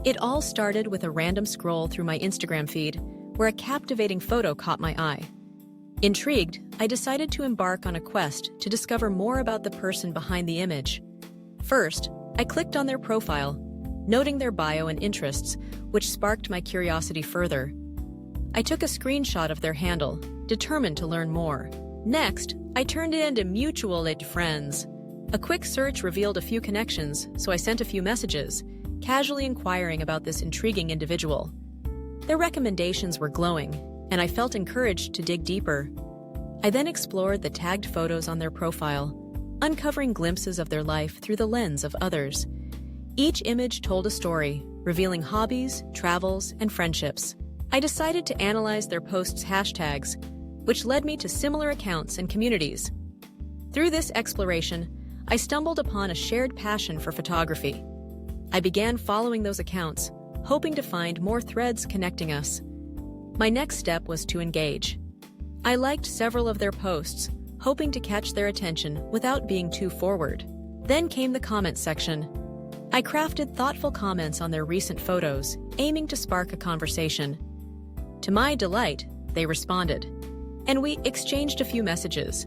It all started with a random scroll through my Instagram feed where a captivating photo caught my eye. Intrigued, I decided to embark on a quest to discover more about the person behind the image. First, I clicked on their profile, noting their bio and interests, which sparked my curiosity further. I took a screenshot of their handle, determined to learn more. Next, I turned it into mutual friends. A quick search revealed a few connections, so I sent a few messages, casually inquiring about this intriguing individual. Their recommendations were glowing, and I felt encouraged to dig deeper. I then explored the tagged photos on their profile, uncovering glimpses of their life through the lens of others. Each image told a story, revealing hobbies, travels, and friendships. I decided to analyze their posts' hashtags, which led me to similar accounts and communities. Through this exploration, I stumbled upon a shared passion for photography. I began following those accounts, hoping to find more threads connecting us. My next step was to engage. I liked several of their posts, hoping to catch their attention without being too forward. Then came the comment section. I crafted thoughtful comments on their recent photos, aiming to spark a conversation. To my delight, they responded, and we exchanged a few messages.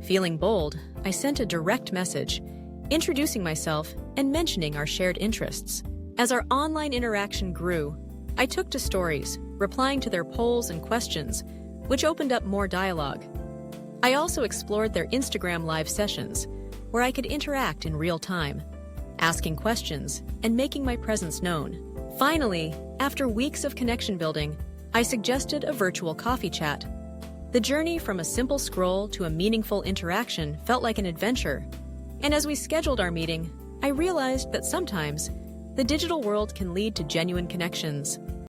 Feeling bold, I sent a direct message, introducing myself and mentioning our shared interests. As our online interaction grew, I took to stories, replying to their polls and questions, which opened up more dialogue. I also explored their Instagram live sessions, where I could interact in real time, asking questions and making my presence known. Finally, after weeks of connection building, I suggested a virtual coffee chat. The journey from a simple scroll to a meaningful interaction felt like an adventure. And as we scheduled our meeting, I realized that sometimes the digital world can lead to genuine connections.